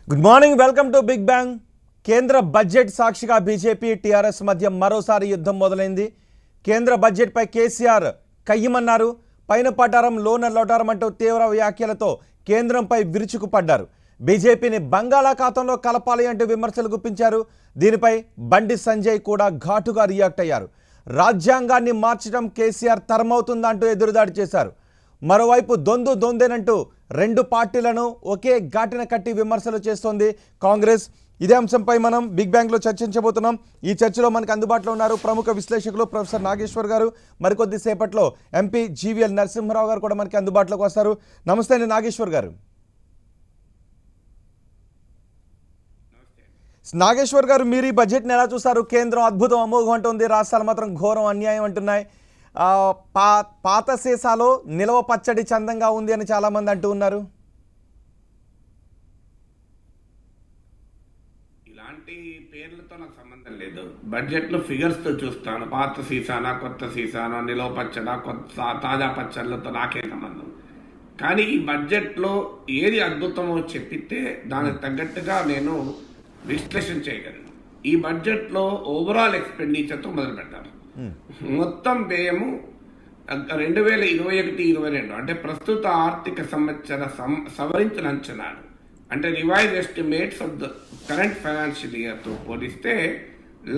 Good morning, welcome to big bang. కేంద్ర budget సాక్షిగా BJP TRS మధ్య మరోసారి యుద్ధం మొదలైంది. కేంద్ర బడ్జెట్పై కేసీఆర్ కయ్యమన్నారు. పైన పటారం లోన లోటారం అంటూ తీవ్ర వ్యాఖ్యలతో కేంద్రంపై విరుచుకుపడ్డారు. బీజేపీని బంగాళాఖాతంలో కలపాలి అంటూ విమర్శలు గుప్పించారు. దీనిపై బండి సంజయ్ కూడా ఘాటుగా రియాక్ట్ అయ్యారు. రాజ్యాంగాన్ని మార్చడం కేసీఆర్ తరమవుతుందంటూ ఎదురుదాడి చేశారు. మరోవైపు దొందేనంటూ రెండు పార్టీలను ఒకే ఘాటిన కట్టి విమర్శలు చేస్తోంది కాంగ్రెస్. ఇదే అంశంపై మనం బిగ్ బ్యాంగ్లో చర్చించబోతున్నాం. ఈ చర్చలో మనకు అందుబాటులో ఉన్నారు ప్రముఖ విశ్లేషకులు ప్రొఫెసర్ నాగేశ్వర్ గారు. మరికొద్ది సేపట్లో ఎంపీ జీవీఎల్ నరసింహారావు గారు కూడా మనకి అందుబాటులోకి వస్తారు. నమస్తే అండి నాగేశ్వర్ గారు. నాగేశ్వర్ గారు, మీరు ఈ బడ్జెట్ని ఎలా చూస్తారు? కేంద్రం అద్భుతం అమోఘం అంటుంది, రాష్ట్రాలు మాత్రం ఘోరం అన్యాయం అంటున్నాయి. పాత సీసాలో నిలవ పచ్చడి చందంగా ఉంది అని చాలామంది అంటూ ఉన్నారు. ఇలాంటి పేర్లతో నాకు సంబంధం లేదు. బడ్జెట్లో ఫిగర్స్తో చూస్తాను. పాత సీసానా, కొత్త సీసానా, నిలవ పచ్చడా, కొత్త తాజా పచ్చళ్ళతో నాకే సంబంధం. కానీ ఈ బడ్జెట్లో ఏది అద్భుతమో చెప్పితే దానికి తగ్గట్టుగా నేను విశ్లేషణ చేయగలను. ఈ బడ్జెట్లో ఓవరాల్ ఎక్స్పెండిచర్తో మొదలు పెడతాను. మొత్తం వ్యయము 2021-22 అంటే ప్రస్తుత ఆర్థిక సంవత్సర సవరించిన అంచనాలు అంటే revise estimates of the current financial ఇయర్తో పోలిస్తే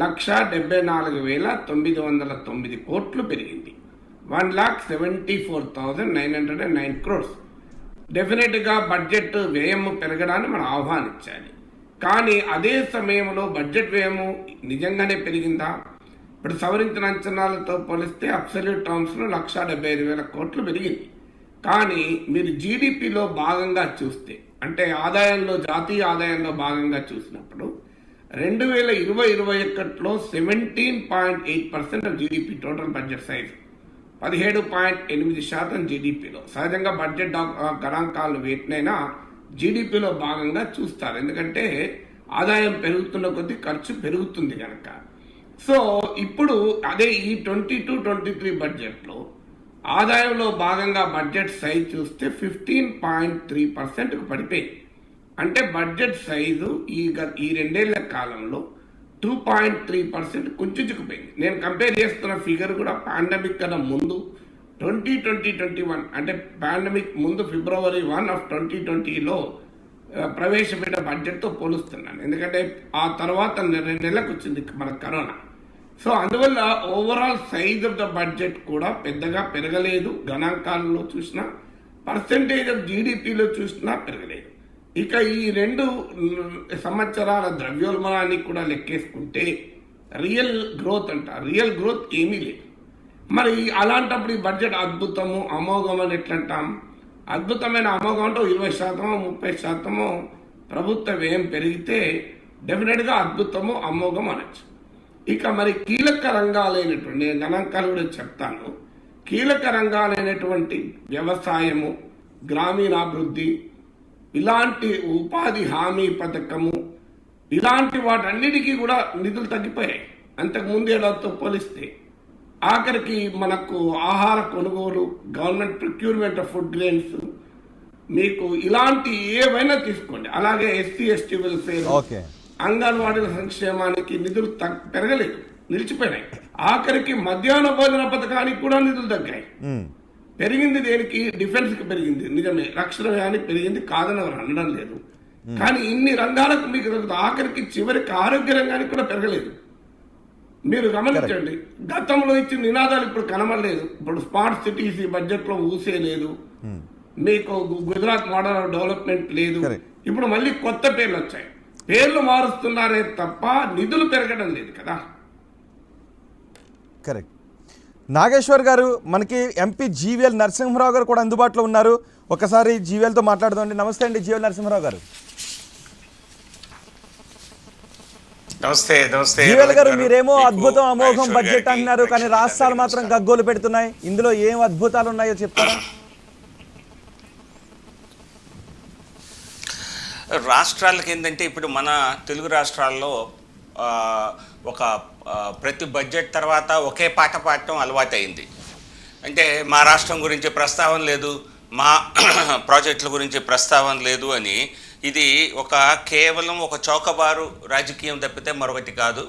1,74,909 కోట్లు పెరిగింది. 1,74,909 crores. డెఫినెట్గా బడ్జెట్ వ్యయము పెరగడాన్ని మనం ఆహ్వానించాలి. కానీ అదే సమయంలో బడ్జెట్ వ్యయము నిజంగానే పెరిగిందా? ఇప్పుడు సవరించిన అంచనాలతో పోలిస్తే అబ్సల్యూట్ టర్మ్స్లో 1,75,000 కోట్లు పెరిగింది. కానీ మీరు జీడిపిలో భాగంగా చూస్తే అంటే ఆదాయంలో, జాతీయ ఆదాయంలో భాగంగా చూసినప్పుడు 2020-21లో 17.8% జీడిపి టోటల్ బడ్జెట్ సైజ్, 17.8% జీడిపిలో. సహజంగా బడ్జెట్ గణాంకాలను వేటినైనా జీడిపిలో భాగంగా చూస్తారు, ఎందుకంటే ఆదాయం పెరుగుతున్న కొద్దీ ఖర్చు పెరుగుతుంది కనుక. సో ఇప్పుడు అదే ఈ 22-23 బడ్జెట్లో ఆదాయంలో భాగంగా బడ్జెట్ సైజ్ చూస్తే 15.3%కు పడిపోయింది. అంటే బడ్జెట్ సైజు ఈ రెండేళ్ల కాలంలో 2.3% కుంచుకుపోయింది. నేను కంపేర్ చేస్తున్న ఫిగర్ కూడా పాండమిక్ కన్నా ముందు 2020-21 అంటే పాండమిక్ ముందు February 1 of 2020లో ప్రవేశపెట్టిన బడ్జెట్తో పోలుస్తున్నాను. ఎందుకంటే ఆ తర్వాత 2 నెలలకు వచ్చింది మన కరోనా. సో అందువల్ల overall size of the budget కూడా పెద్దగా పెరగలేదు. గణాంకాలలో చూసినా, పర్సెంటేజ్ ఆఫ్ జీడిపిలో చూసినా పెరగలేదు. ఇక ఈ 2 సంవత్సరాల ద్రవ్యోల్బణాన్ని కూడా లెక్కేసుకుంటే రియల్ గ్రోత్ ఏమీ లేదు. మరి అలాంటప్పుడు ఈ బడ్జెట్ అద్భుతము అమోఘం అని ఎట్లంటాం? అద్భుతమైన అమోఘం అంటే 20%, 30% ప్రభుత్వ వ్యయం పెరిగితే డెఫినెట్గా అద్భుతము అమోఘం అనొచ్చు. ఇక మరి కీలక రంగాలైనటువంటి, నేను గణాంకాలు కూడా చెప్తాను, కీలక రంగాలైనటువంటి వ్యవసాయము, గ్రామీణాభివృద్ధి, ఇలాంటి ఉపాధి హామీ పథకము, ఇలాంటి వాటన్నిటికీ కూడా నిధులు తగ్గిపోయాయి అంతకుముందు ఏడాదితో పోలిస్తే. ఆఖరికి మనకు ఆహార కొనుగోలు, government procurement of food grains, మీకు ఇలాంటి ఏవైనా తీసుకోండి. అలాగే ఎస్సీ ఎస్టీ వెల్ఫేర్, అంగన్వాడీల సంక్షేమానికి నిధులు పెరగలేదు, నిలిచిపోయినాయి. ఆఖరికి మధ్యాహ్న భోజన పథకానికి కూడా నిధులు తగ్గాయి. పెరిగింది దేనికి? డిఫెన్స్కి పెరిగింది, నిజమే. రక్షణ వ్యయానికి పెరిగింది, కాదని ఎవరు అనడం లేదు. కానీ ఇన్ని రంగాలకు మీకు ఆఖరికి చివరికి ఆరోగ్య రంగానికి కూడా పెరగలేదు. మీరు గమనించండి, గతంలో ఇచ్చిన నినాదాలు ఇప్పుడు కనబడలేదు. ఇప్పుడు స్మార్ట్ సిటీస్ ఈ బడ్జెట్లో ఊసేలేదు, మీకు గుజరాత్ మోడల్ ఆఫ్ డెవలప్మెంట్ లేదు. ఇప్పుడు మళ్ళీ కొత్త పేర్లు వచ్చాయి. పేర్లు మారుస్తున్నారే తప్ప నిధులు పెరగడం లేదు కదా. కరెక్ట్. నాగేశ్వర్ గారు, మనకి ఎంపీ జీవీఎల్ నరసింహారావు గారు కూడా అందుబాటులో ఉన్నారు. ఒకసారి జీవీఎల్తో మాట్లాడుతుందండి. నమస్తే అండి జీవీఎల్ నరసింహారావు గారు. నమస్తే. జీవీఎల్ గారు, మీరేమో అద్భుతం అమోఘం బడ్జెట్ అంటున్నారు, కానీ రాష్ట్రాలు మాత్రం గగ్గోలు పెడుతున్నాయి. ఇందులో ఏం అద్భుతాలు ఉన్నాయో చెప్తారా? రాష్ట్రాలకి ఏంటంటే ఇప్పుడు మన తెలుగు రాష్ట్రాల్లో ఒక ప్రతి బడ్జెట్ తర్వాత ఒకే పాట పాడటం అలవాటు అయింది. అంటే మా రాష్ట్రం గురించి ప్రస్తావన లేదు, మా ప్రాజెక్టుల గురించి ప్రస్తావన లేదు అని ఇది కేవలం ఒక చౌకబారు రాజకీయం తప్పితే మరొకటి కాదు.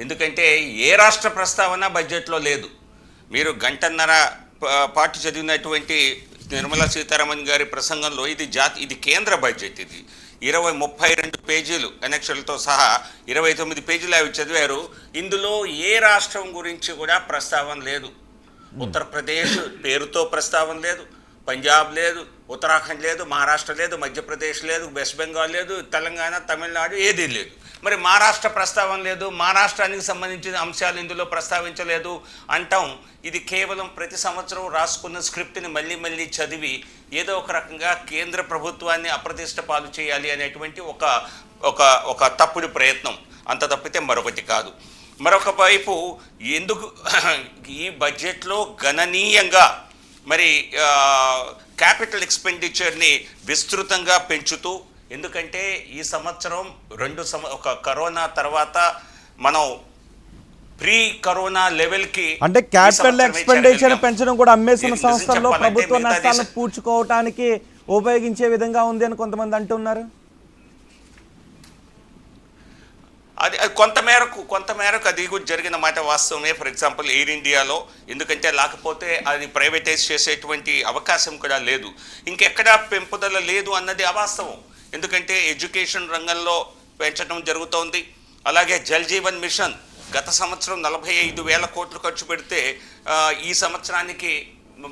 ఎందుకంటే ఏ రాష్ట్ర ప్రస్తావన బడ్జెట్లో లేదు. మీరు గంటన్నర పాటు చదివినటువంటి నిర్మలా సీతారామన్ గారి ప్రసంగంలో ఇది కేంద్ర బడ్జెట్. ఇది 32 పేజీలు ఎనెక్షన్లతో సహా 29 పేజీలు అవి చదివారు. ఇందులో ఏ రాష్ట్రం గురించి కూడా ప్రస్తావన లేదు. ఉత్తరప్రదేశ్ పేరుతో ప్రస్తావన లేదు, పంజాబ్ లేదు, ఉత్తరాఖండ్ లేదు, మహారాష్ట్ర లేదు, మధ్యప్రదేశ్ లేదు, వెస్ట్ బెంగాల్ లేదు, తెలంగాణ, తమిళనాడు ఏదీ లేదు. మరి మహారాష్ట్ర ప్రస్తావన లేదు, మహారాష్ట్రానికి సంబంధించిన అంశాలు ఇందులో ప్రస్తావించలేదు అంటాం. ఇది కేవలం ప్రతి సంవత్సరం రాసుకున్న స్క్రిప్ట్ని మళ్ళీ మళ్ళీ చదివి ఏదో ఒక రకంగా కేంద్ర ప్రభుత్వాన్ని అప్రతిష్ట పాలు చేయాలి అనేటువంటి ఒక తప్పుడు ప్రయత్నం, అంత తప్పితే మరొకటి కాదు. మరొక వైపు ఎందుకు ఈ బడ్జెట్లో గణనీయంగా మరి క్యాపిటల్ ఎక్స్పెండిచర్ని విస్తృతంగా పెంచుతూ, ఎందుకంటే ఈ సంవత్సరం కరోనా తర్వాత మనం ప్రీ కరోనా లెవెల్కి అంటే క్యాపిటల్ ఎక్స్పెండిచర్ పెంచడం కూడా అమ్మేసిన సంస్థల్లో ప్రభుత్వ నష్టాలను పూడ్చుకోవటానికి ఉపయోగించే విధంగా ఉంది అని కొంతమంది అంటున్నారు. అది కొంతమేరకు అది కూడా జరిగిన మాట వాస్తవమే. ఫర్ ఎగ్జాంపుల్ ఎయిర్ ఇండియాలో, ఎందుకంటే లేకపోతే అది ప్రైవేటైజ్ చేసేటువంటి అవకాశం కూడా లేదు. ఇంకెక్కడా పెంపుదల లేదు అన్నది అవాస్తవం. ఎందుకంటే ఎడ్యుకేషన్ రంగంలో పెంచడం జరుగుతోంది. అలాగే జల్ జీవన్ మిషన్ గత సంవత్సరం 45,000 కోట్లు ఖర్చు పెడితే ఈ సంవత్సరానికి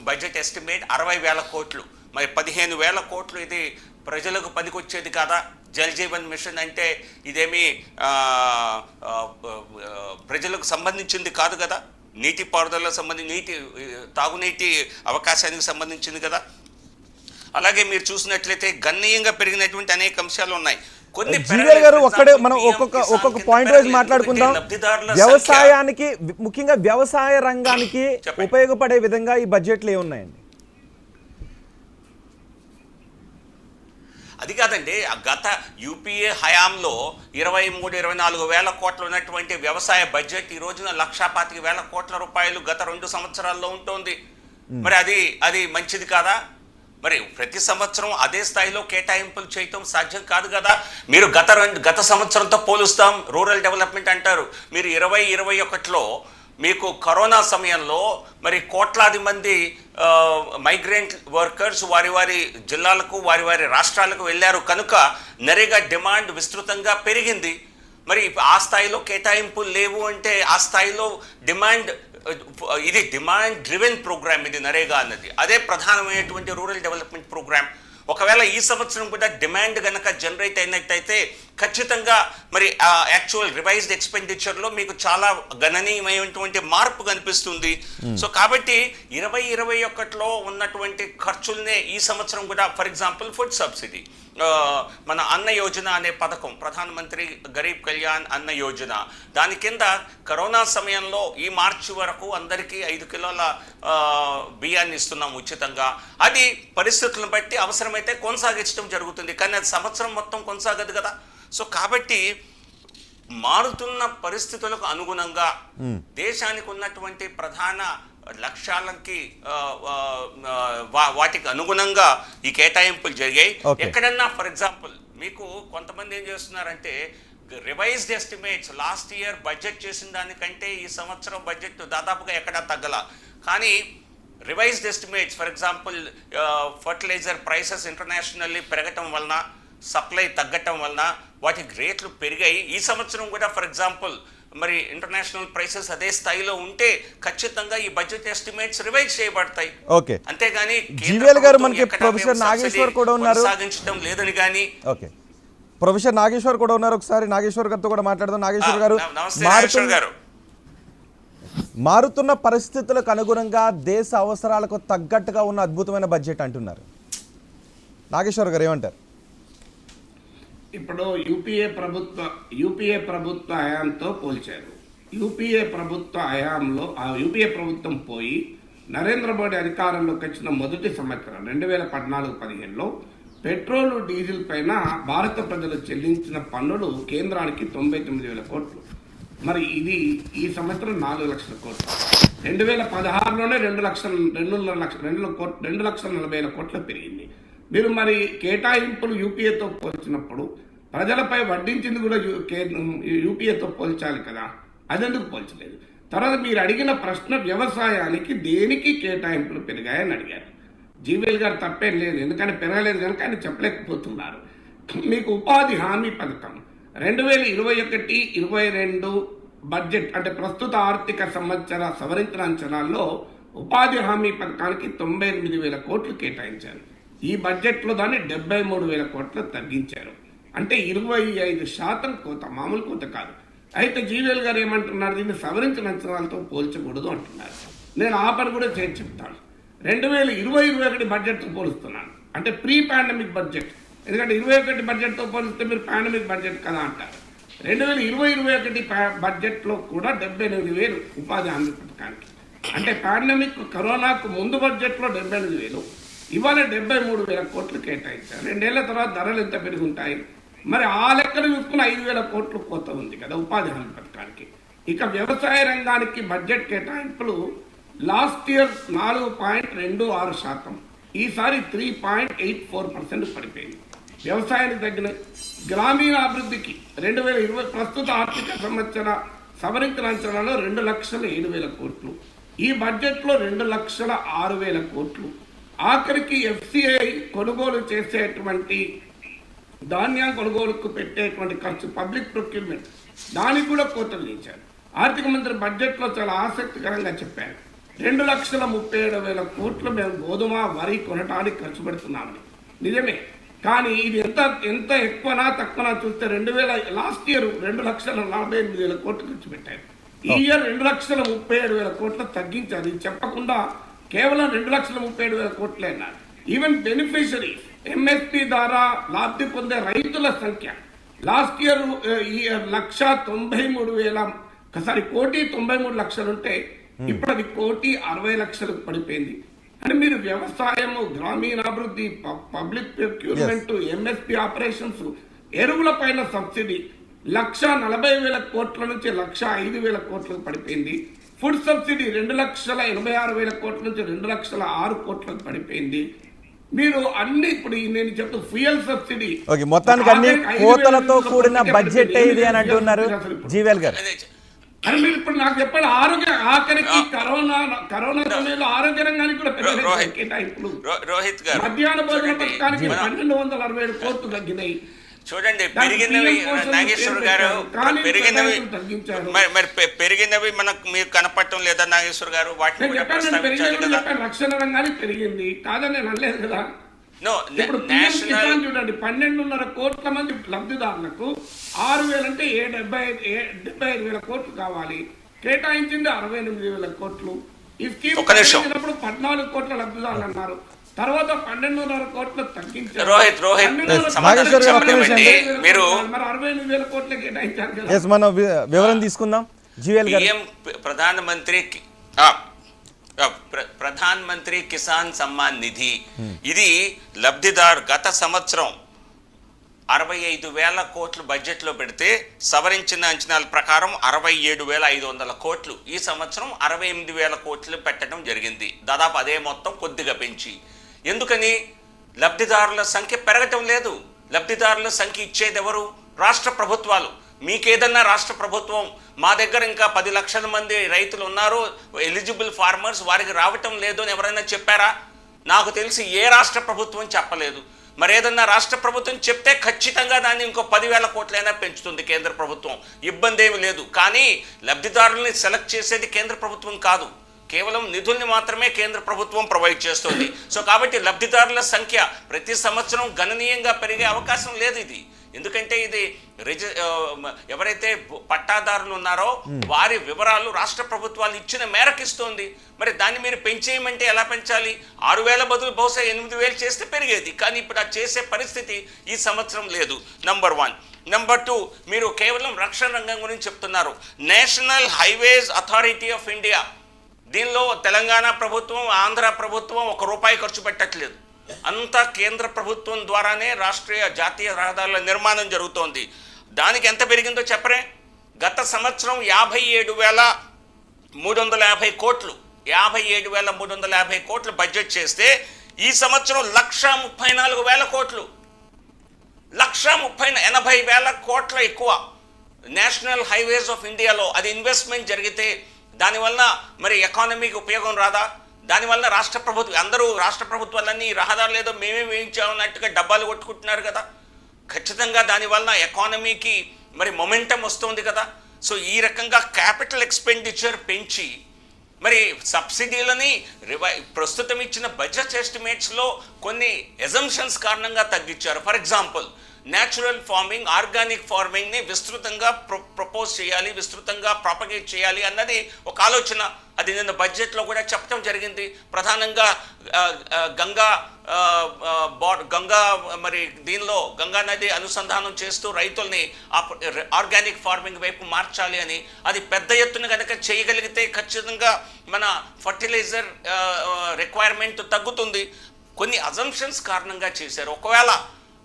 బడ్జెట్ ఎస్టిమేట్ 60,000 కోట్లు. మరి 15,000 కోట్లు ఇది ప్రజలకు పనికొచ్చేది కాదా? జల్ జీవన్ మిషన్ అంటే ఇదేమీ ప్రజలకు సంబంధించింది కాదు కదా. నీటి పారుదలకు సంబంధించి తాగునీటి అవకాశానికి సంబంధించింది కదా. అలాగే మీరు చూసినట్లయితే గణనీయంగా పెరిగినటువంటి అనేక అంశాలు ఉన్నాయి. జీవీఎల్ గారు మనం ఒక్కొక్క పాయింట్ వైజ్ మాట్లాడుకుందాం. వ్యవసాయానికి, ముఖ్యంగా వ్యవసాయ రంగానికి ఉపయోగపడే విధంగా ఈ బడ్జెట్లు ఏమున్నాయండి? అది కాదండి, గత యూపీఏ హయాంలో 23-24,000 కోట్లు ఉన్నటువంటి వ్యవసాయ బడ్జెట్ ఈ రోజున 1,25,000 కోట్ల రూపాయలు గత 2 సంవత్సరాల్లో ఉంటుంది. మరి అది మంచిది కాదా? మరి ప్రతి సంవత్సరం అదే స్థాయిలో కేటాయింపులు చేయటం సాధ్యం కాదు కదా. మీరు గత సంవత్సరంతో పోలుస్తాం, రూరల్ డెవలప్మెంట్ అంటారు. మీరు 2021లో మీకు కరోనా సమయంలో మరి కోట్లాది మంది మైగ్రెంట్ వర్కర్స్ వారి జిల్లాలకు వారి రాష్ట్రాలకు వెళ్ళారు కనుక నరేగా డిమాండ్ విస్తృతంగా పెరిగింది. మరి ఆ స్థాయిలో కేటాయింపులు లేవు అంటే ఆ స్థాయిలో ఇది డిమాండ్ డ్రివెన్ ప్రోగ్రామ్, ఇది నరేగా అన్నది. అదే ప్రధానమైనటువంటి రూరల్ డెవలప్మెంట్ ప్రోగ్రామ్. ఒకవేళ ఈ సంవత్సరం కూడా డిమాండ్ కనుక జనరేట్ అయినట్టయితే ఖచ్చితంగా మరి యాక్చువల్ రివైజ్డ్ ఎక్స్పెండిచర్లో మీకు చాలా గణనీయమైనటువంటి మార్పు కనిపిస్తుంది. సో కాబట్టి 2021లో ఉన్నటువంటి ఖర్చుల్నే ఈ సంవత్సరం కూడా, ఫర్ ఎగ్జాంపుల్ ఫుడ్ సబ్సిడీ, మన అన్న యోజన అనే పథకం, ప్రధానమంత్రి గరీబ్ కళ్యాణ్ అన్న యోజన, దాని కింద కరోనా సమయంలో ఈ మార్చి వరకు అందరికీ 5 కిలోల బియ్యాన్ని ఇస్తున్నాం ఉచితంగా. అది పరిస్థితులను బట్టి అవసరమైతే కొనసాగించడం జరుగుతుంది, కానీ అది సంవత్సరం మొత్తం కొనసాగదు కదా. సో కాబట్టి మారుతున్న పరిస్థితులకు అనుగుణంగా దేశానికి ఉన్నటువంటి ప్రధాన లక్ష్యాలకి వాటికి అనుగుణంగా ఈ కేటాయింపులు జరిగాయి. ఎక్కడన్నా ఫర్ ఎగ్జాంపుల్ మీకు కొంతమంది ఏం చేస్తున్నారంటే revised estimates last year budget చేసిన దానికంటే ఈ సంవత్సరం బడ్జెట్ దాదాపుగా ఎక్కడా తగ్గల. కానీ revised estimates for example fertiliser prices internationally పెరగటం వలన, సప్లై తగ్గటం వలన వాటికి రేట్లు పెరిగాయి. ఈ సంవత్సరం కూడా ఫర్ ఎగ్జాంపుల్ మరి ఇంటర్నేషనల్ ప్రైసెస్ అదే స్థాయిలో ఉంటే ఖచ్చితంగా ఈ బడ్జెట్ ఎస్టిమేట్స్ రివైజ్ చేయబడతాయి. ఓకే, అంతేగాని జీవీఎల్ గారు మనకి ప్రొఫెసర్ నాగేశ్వర్ కూడా ఉన్నారు, సాగించడం లేదని కానీ. ఓకే, ప్రొఫెసర్ నాగేశ్వర్ కూడా ఉన్నారు, ఒకసారి నాగేశ్వర్ గారితో కూడా మాట్లాడదాం. నాగేశ్వర్ గారు, మారుతున్న పరిస్థితులకు అనుగుణంగా దేశ అవసరాలకు తగ్గట్టుగా ఉన్న అద్భుతమైన బడ్జెట్ అంటున్నారు. నాగేశ్వర్ గారు ఏమంటారు? ఇప్పుడు యూపీఏ ప్రభుత్వ హయాంతో పోల్చారు. యూపీఏ ప్రభుత్వం పోయి నరేంద్ర మోడీ అధికారంలోకి వచ్చిన మొదటి సంవత్సరం 2014-15లో పెట్రోల్, డీజిల్ పైన భారత ప్రజలు చెల్లించిన పన్నులు కేంద్రానికి 99,000 కోట్లు. మరి ఇది ఈ సంవత్సరం 4 లక్షల కోట్లు. 2016లోనే 2,40,000 కోట్లు పెరిగింది. మీరు మరి కేటాయింపులు యూపీఏతో పోల్చినప్పుడు ప్రజలపై వడ్డించింది కూడా యూపీఏతో పోల్చాలి కదా, అదెందుకు పోల్చలేదు? తర్వాత మీరు అడిగిన ప్రశ్న వ్యవసాయానికి దేనికి కేటాయింపులు పెరిగాయని అడిగారు. జీవీఎల్ గారు తప్పేం లేదు, ఎందుకంటే పెరగలేదు కనుక ఆయన చెప్పలేకపోతున్నారు. మీకు ఉపాధి హామీ పథకం 2021-22 బడ్జెట్ అంటే ప్రస్తుత ఆర్థిక సంవత్సర సవరించిన అంచనాల్లో ఉపాధి హామీ పథకానికి 98,000 కోట్లు కేటాయించారు. ఈ బడ్జెట్లో దాన్ని 73,000 కోట్లు తగ్గించారు. అంటే 25% కోత, మామూలు కోత కాదు. అయితే జీవీఎల్ గారు ఏమంటున్నారు, దీన్ని సవరించిన అంచనాలతో పోల్చకూడదు అంటున్నారు. నేను ఆ పని కూడా చేసి చెప్తాను. 2020-21 బడ్జెట్తో పోలుస్తున్నాను, అంటే ప్రీ పాండమిక్ బడ్జెట్. ఎందుకంటే 21 బడ్జెట్తో పోలిస్తే మీరు పాండమిక్ బడ్జెట్ కదా అంటారు. 2020-21 బడ్జెట్లో కూడా 78,000 ఉపాధి హామీ పథకానికి. అంటే పాండమిక్ కరోనాకు ముందు బడ్జెట్లో 78,000, ఇవాళ 73,000 కోట్లు కేటాయించారు. 2 ఏళ్ల తర్వాత ధరలు ఎంత పెరుగుంటాయి? మరి ఆ లెక్కలు చూసుకుని 5,000 కోట్లు కోత ఉంది కదా ఉపాధి హామీ పథకానికి. ఇక వ్యవసాయ రంగానికి బడ్జెట్ కేటాయింపులు లాస్ట్ ఇయర్ 4.26%, ఈసారి 3.84% పడిపోయింది. వ్యవసాయానికి తగ్గిన గ్రామీణాభివృద్ధికి 2020 ప్రస్తుత ఆర్థిక సంవత్సర సవరించిన అంచనాలో 2,07,000 కోట్లు, ఈ బడ్జెట్లో 2,06,000 కోట్లు. ఆఖరికి ఎఫ్సిఐ కొనుగోలు చేసేటువంటి ధాన్యం కొనుగోలుకు పెట్టేటువంటి ఖర్చు, పబ్లిక్ ప్రొక్యూర్మెంట్, దానికి కూడా కోతలు చేశారు. ఆర్థిక మంత్రి బడ్జెట్లో చాలా ఆసక్తికరంగా చెప్పారు, 2,37,000 కోట్లు మేము గోధుమ వరి కొనడానికి ఖర్చు పెడుతున్నామని. నిజమే, కానీ ఇది ఎంత ఎక్కువనా తక్కువనా చూస్తే లాస్ట్ ఇయర్ 2,48,000 కోట్లు ఖర్చు పెట్టారు. ఈ ఇయర్ 2,37,000 కోట్లు తగ్గించారు. ఇది చెప్పకుండా కేవలం 2,37,000 కోట్లే అన్నారు. ఈవెన్ బెనిఫిషరీ ఎంఎస్పీ ద్వారా లబ్ధి పొందే రైతుల సంఖ్య లాస్ట్ ఇయర్ 1,93,000 ఉంటే ఇప్పుడు అది 1,60,00,000 పడిపోయింది. అంటే మీరు వ్యవసాయము, గ్రామీణాభివృద్ధి, పబ్లిక్ ప్రొక్యూర్మెంట్, ఎంఎస్పీ ఆపరేషన్స్, ఎరువుల పైన సబ్సిడీ 1,40,000 కోట్ల నుంచి 1,05,000 కోట్లకు పడిపోయింది. ఫుడ్ సబ్సిడీ 2,86,000 కోట్ల నుంచి 2,06 కోట్లకు పడిపోయింది. మీరు అన్ని ఇప్పుడు నేను చెప్తా ఫ్యూయల్ సబ్సిడీ మొత్తానికి అన్ని కోతలతో కూడిన బడ్జెట్ ఇది అని అంటున్నారు జీవీఎల్ గారు. అని మీరు ఇప్పుడు నాకు చెప్పండి, ఆఖరికి కరోనా సమయంలో ఆరోగ్య రంగానికి కూడా కేటాయింపులు, మధ్యాహ్న భోజన పథకానికి 1,267 కోట్లు తగ్గినాయి. చూడండి, పెరిగినవి నాగేశ్వర్ గారు, పెరిగినవి మనకు మీకు కనపడటం లేదా నాగేశ్వర్ గారు? వాటిని రక్షణ రంగానికి పెరిగింది కాదని నేను అనలేదు కదా. ఇప్పుడు కిసాన్ చూడండి, 12.5 కోట్ల మంది లబ్ధిదారులకు 6,000 అంటే 75,000 కోట్లు కావాలి, కేటాయించింది 68,000 కోట్లు. ఈ స్కీమ్ 14 కోట్ల లబ్ధిదారులు అన్నారు, తర్వాత 12.5 కోట్లు తగ్గించారు. మీరు 68,000 కోట్లు కేటాయించారు కదా. మనం వివరణ తీసుకుందాం. జీవీఎల్ గారు, ప్రధాన్ మంత్రి కిసాన్ సమ్మాన్ నిధి, ఇది లబ్ధిదారు గత సంవత్సరం 65,000 కోట్లు బడ్జెట్లో పెడితే సవరించిన అంచనాల ప్రకారం 67,500 కోట్లు, ఈ సంవత్సరం 68,000 కోట్లు పెట్టడం జరిగింది. దాదాపు అదే మొత్తం కొద్దిగా పెంచి. ఎందుకని? లబ్ధిదారుల సంఖ్య పెరగటం లేదు. లబ్ధిదారుల సంఖ్య ఇచ్చేది ఎవరు? రాష్ట్ర ప్రభుత్వాలు. మీకేదన్నా రాష్ట్ర ప్రభుత్వం, మా దగ్గర ఇంకా 10 లక్షల మంది రైతులు ఉన్నారు, ఎలిజిబుల్ ఫార్మర్స్, వారికి రావటం లేదు అని ఎవరైనా చెప్పారా? నాకు తెలిసి ఏ రాష్ట్ర ప్రభుత్వం చెప్పలేదు. మరి ఏదన్నా రాష్ట్ర ప్రభుత్వం చెప్తే ఖచ్చితంగా దాన్ని ఇంకో 10,000 కోట్లైనా పెంచుతుంది కేంద్ర ప్రభుత్వం, ఇబ్బంది ఏమి లేదు. కానీ లబ్ధిదారుల్ని సెలెక్ట్ చేసేది కేంద్ర ప్రభుత్వం కాదు, కేవలం నిధుల్ని మాత్రమే కేంద్ర ప్రభుత్వం ప్రొవైడ్ చేస్తుంది. సో కాబట్టి లబ్ధిదారుల సంఖ్య ప్రతి సంవత్సరం గణనీయంగా పెరిగే అవకాశం లేదు ఇది. ఎందుకంటే ఇది ఎవరైతే పట్టాదారులు ఉన్నారో వారి వివరాలు రాష్ట్ర ప్రభుత్వాలు ఇచ్చిన మేరకు ఇస్తోంది. మరి దాన్ని మీరు పెంచేయమంటే ఎలా పెంచాలి? 6,000 బదులు బహుశా 8,000 చేస్తే పెరిగేది. కానీ ఇప్పుడు అది చేసే పరిస్థితి ఈ సంవత్సరం లేదు. నంబర్ 1. నంబర్ 2, మీరు కేవలం రక్షణ రంగం గురించి చెప్తున్నారు. National highways authority of India, దీనిలో తెలంగాణ ప్రభుత్వం, ఆంధ్ర ప్రభుత్వం ₹1 ఖర్చు పెట్టట్లేదు. అంతా కేంద్ర ప్రభుత్వం ద్వారానే రాష్ట్రీయ జాతీయ రహదారుల నిర్మాణం జరుగుతోంది. దానికి ఎంత పెరిగిందో చెప్పరే? గత సంవత్సరం 57,350 కోట్లు 57,350 కోట్లు బడ్జెట్ చేస్తే ఈ సంవత్సరం 1,34,000 కోట్లు, 1,80,000 కోట్ల ఎక్కువ నేషనల్ హైవేస్ ఆఫ్ ఇండియాలో అది ఇన్వెస్ట్మెంట్ జరిగితే దానివల్ల మరి ఎకానమీకి ఉపయోగం రాదా? దానివల్ల రాష్ట్ర ప్రభుత్వం అందరూ రాష్ట్ర ప్రభుత్వాలన్నీ రహదారులు ఏదో మేమే వేయించామన్నట్టుగా డబ్బాలు కొట్టుకుంటున్నారు కదా. ఖచ్చితంగా దానివల్ల ఎకానమీకి మరి మొమెంటం వస్తుంది కదా. సో ఈ రకంగా క్యాపిటల్ ఎక్స్పెండిచర్ పెంచి మరి సబ్సిడీలని ప్రస్తుతం ఇచ్చిన బడ్జెట్ ఎస్టిమేట్స్లో కొన్ని ఎజంప్షన్స్ కారణంగా తగ్గించారు. For example natural farming, organic ఫార్మింగ్ని విస్తృతంగా ప్రపోజ్ చేయాలి, విస్తృతంగా ప్రాపగేట్ చేయాలి అన్నది ఒక ఆలోచన. అది నిన్న బడ్జెట్లో కూడా చెప్పడం జరిగింది. ప్రధానంగా గంగా మరి దీనిలో గంగా నది అనుసంధానం చేస్తూ రైతుల్ని ఆర్గానిక్ ఫార్మింగ్ వైపు మార్చాలి అని. అది పెద్ద ఎత్తున కనుక చేయగలిగితే ఖచ్చితంగా మన ఫర్టిలైజర్ రిక్వైర్మెంట్ తగ్గుతుంది. కొన్ని అజంప్షన్స్ కారణంగా చేశారు. ఒకవేళ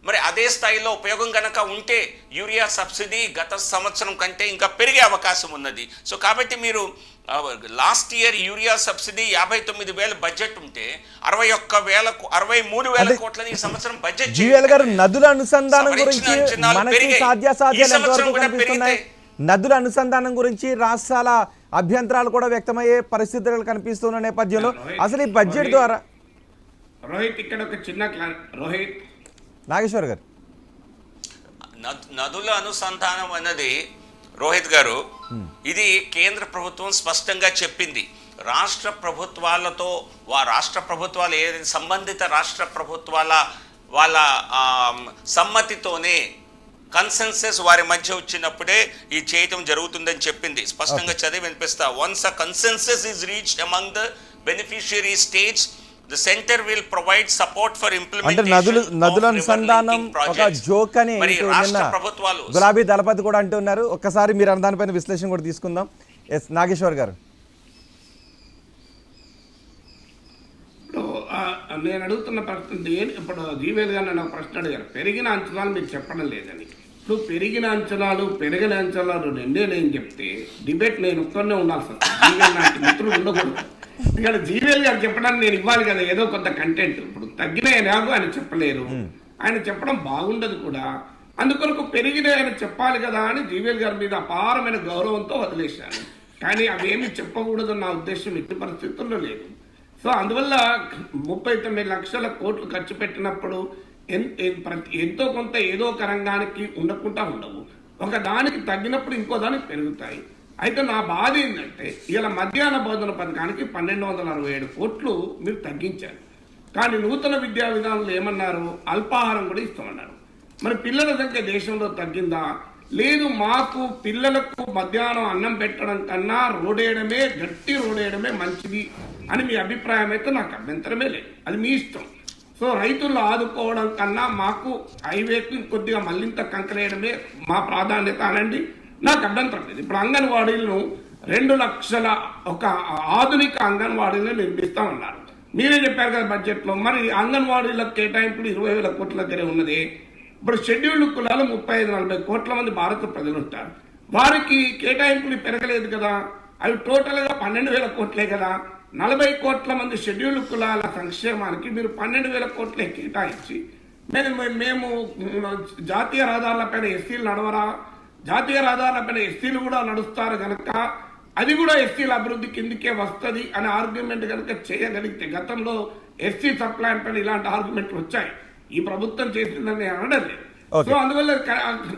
మరి అదే స్థాయిలో ఉపయోగం కనుక ఉంటే యూరియా సబ్సిడీ గత సంవత్సరం కంటే ఇంకా పెరిగే అవకాశం ఉన్నది. సో కాబట్టి మీరు last year urea subsidy 59,000 budget ఉంటే 63,000 కోట్లని ఈ సంవత్సరం బడ్జెట్. జీవీఎల్ గారు, నదుల అనుసంధానం గురించి మనకి సాధ్యాసాధ్యాలు ఎంతవరకు కనిపిస్తున్నాయి? నదుల అనుసంధానం గురించి రాష్ట్రాల అభ్యంతరాలు కూడా వ్యక్తమయ్యే పరిస్థితులు కనిపిస్తున్న నేపథ్యంలో అసలు ఈ బడ్జెట్ ద్వారా రోహిత్ ఇక్కడ ఒక చిన్న రోహిత్ నాగేశ్వర్ గారు, నదుల అనుసంధానం అన్నది రోహిత్ గారు, ఇది కేంద్ర ప్రభుత్వం స్పష్టంగా చెప్పింది. రాష్ట్ర ప్రభుత్వాలతో రాష్ట్ర ప్రభుత్వాలు ఏదైతే సంబంధిత రాష్ట్ర ప్రభుత్వాల వాళ్ళ సమ్మతితోనే కన్సెన్సస్ వారి మధ్య వచ్చినప్పుడే ఈ చేయటం జరుగుతుందని చెప్పింది. స్పష్టంగా చదివి వినిపిస్తా. Once a consensus is reached among the beneficiary states, the center will provide support for implementation. అంటే నదుల అనుసంధానం ఒక జోక్ అని గులాబీ దళపతి కూడా అంటున్నారు. ఒక్కసారి మీరు దానిపైన విశ్లేషణ కూడా తీసుకుందాం. ఎస్ నాగేశ్వర్ గారు. నేను అడుగుతున్న ప్రశ్న ఇప్పుడు జీవేల్ గారు నన్ను ప్రశ్న అడిగారు, పెరిగిన అంచనాలు మీరు చెప్పడం లేదని. ఇప్పుడు పెరిగిన అంచనాలు పెరిగిన అంచనాలు రెండే నేను చెప్తే డిబేట్ నేను ఒక్కనే ఉండాలి సార్. జీవేల్ లాంటి మిత్రులు ఉండకూడదు. ఇక్కడ జీవేల్ గారు చెప్పడానికి నేను ఇవ్వాలి కదా ఏదో కొంత కంటెంట్. ఇప్పుడు తగ్గిన ఎలాగో ఆయన చెప్పలేరు, ఆయన చెప్పడం బాగుండదు కూడా. అందుకొరకు పెరిగిన ఆయన చెప్పాలి కదా అని జీవేల్ గారి మీద అపారమైన గౌరవంతో వదిలేశాను. కానీ అవేమి చెప్పకూడదు నా ఉద్దేశం ఎట్టి పరిస్థితుల్లో లేదు. సో అందువల్ల 39 లక్షల కోట్లు ఖర్చు పెట్టినప్పుడు ఎంతో కొంత ఏదో ఒక రంగానికి ఉండకుండా ఉండవు. ఒక దానికి తగ్గినప్పుడు ఇంకో దానికి పెరుగుతాయి. అయితే నా బాధ ఏంటంటే ఇలా మధ్యాహ్న భోజన పథకానికి 1,267 కోట్లు మీరు తగ్గించారు. కానీ నూతన విద్యా విధానంలో ఏమన్నారు, అల్పాహారం కూడా ఇస్తామన్నారు. మరి పిల్లల సంఖ్య దేశంలో తగ్గిందా? లేదు. మాకు పిల్లలకు మధ్యాహ్నం అన్నం పెట్టడం కన్నా రోడేయడమే, గట్టి రోడేయడమే మంచిది అని మీ అభిప్రాయం అయితే నాకు అభ్యంతరమే లేదు, అది మీ ఇష్టం. సో రైతులను ఆదుకోవడం కన్నా మాకు హైవేకు కొద్దిగా మళ్ళింత కంకరేయడమే మా ప్రాధాన్యత అనండి, నాకు అభ్యంతరం లేదు. ఇప్పుడు అంగన్వాడీలను 2 లక్షల ఒక ఆధునిక అంగన్వాడీలను నిర్మిస్తామన్నారు. మీరే చెప్పారు కదా బడ్జెట్లో. మరి అంగన్వాడీలకు కేటాయింపులు 20,000 కోట్ల దగ్గరే ఉన్నది. ఇప్పుడు షెడ్యూల్డ్ కులాలు 35-40 కోట్ల మంది భారత ప్రజలు ఉంటారు. వారికి కేటాయింపులు పెరగలేదు కదా. అవి టోటల్గా 12,000 కోట్లే కదా. 40 కోట్ల మంది షెడ్యూల్డ్ కులాల సంక్షేమానికి మీరు 12,000 కోట్లే కేటాయించి మేము జాతీయ రహదారులపైన ఎస్సీలు నడవరా, జాతీయ రహదారులపైన ఎస్సీలు కూడా నడుస్తారు కనుక అది కూడా ఎస్సీల అభివృద్ధి కిందికే వస్తుంది అనే ఆర్గ్యుమెంట్ కనుక చేయగలిగితే, గతంలో ఎస్సీ సప్లాన్ పైన ఇలాంటి ఆర్గ్యుమెంట్లు వచ్చాయి, ఈ ప్రభుత్వం చేసిందని అనడం లేదు. సో అందువల్ల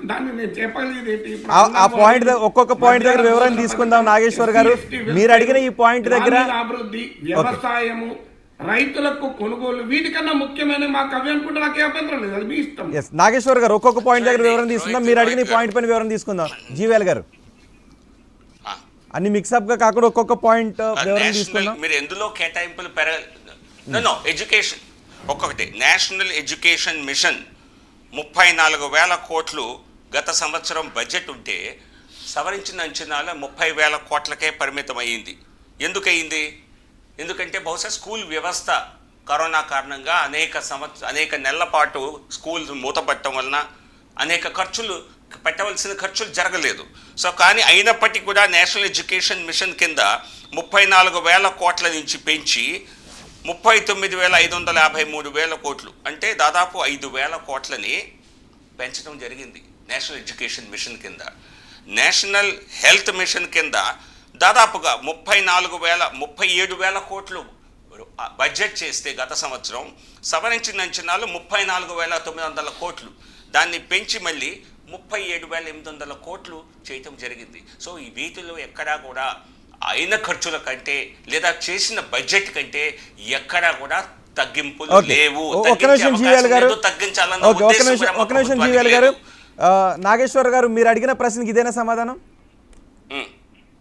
దాన్ని నేను చెప్పగలిగేది ఏంటి, ఆ పాయింట్ ఒక్కొక్క పాయింట్ దగ్గర వివరణ తీసుకుందాం. నాగేశ్వర్ గారు, మీరు అడిగిన ఈ పాయింట్ దగ్గర అభివృద్ధి, వ్యవసాయము, రైతులకు కొనుగోలు, వీటికన్నా ముఖ్యమైన మాకు అవి అనుకుంటే నాకే అభ్యంతరం లేదు, అది మీ ఇష్టం. నాగేశ్వర్ గారు, ఒక్కొక్క పాయింట్ దగ్గర వివరణ తీసుకుందాం. మీరు అడిగిన ఈ పాయింట్ పైన వివరణ తీసుకుందాం. జీవేల్ గారు, అన్ని మిక్సప్ గా కాకుండా ఒక్కొక్క పాయింట్ వివరణ తీసుకుందాం. మీరు ఎందులో కేటాయింపులు ఎడ్యుకేషన్ ఒక్కొక్కటి. నేషనల్ ఎడ్యుకేషన్ మిషన్ 34,000 కోట్లు గత సంవత్సరం బడ్జెట్ ఉంటే సవరించిన అంచనాల 30,000 కోట్లకే పరిమితం అయ్యింది. ఎందుకయింది? ఎందుకంటే బహుశా స్కూల్ వ్యవస్థ కరోనా కారణంగా అనేక నెలల పాటు స్కూల్ మూతపట్టడం వలన అనేక పెట్టవలసిన ఖర్చులు జరగలేదు. సో కానీ అయినప్పటికీ కూడా నేషనల్ ఎడ్యుకేషన్ మిషన్ కింద 34,000 కోట్ల నుంచి పెంచి 39,553 కోట్లు, అంటే దాదాపు 5,000 కోట్లని పెంచడం జరిగింది నేషనల్ ఎడ్యుకేషన్ మిషన్ కింద. నేషనల్ హెల్త్ మిషన్ కింద దాదాపుగా 37,000 కోట్లు బడ్జెట్ చేస్తే గత సంవత్సరం సవరించిన అంచనాలు 34,900 కోట్లు, దాన్ని పెంచి మళ్ళీ 37,800 కోట్లు చేయటం జరిగింది. సో ఈ వీటిలో ఎక్కడా కూడా అయిన ఖర్చుల కంటే లేదా చేసిన బడ్జెట్ కంటే ఎక్కడా కూడా తగ్గింపులు లేవు. ఒక నిమిషం జీవీఎల్ గారు, తగ్గించాలన్న ఒక నిమిషం జీవీఎల్ గారు, నాగేశ్వర్ గారు మీరు అడిగిన ప్రశ్నకి ఇదేనా సమాధానం?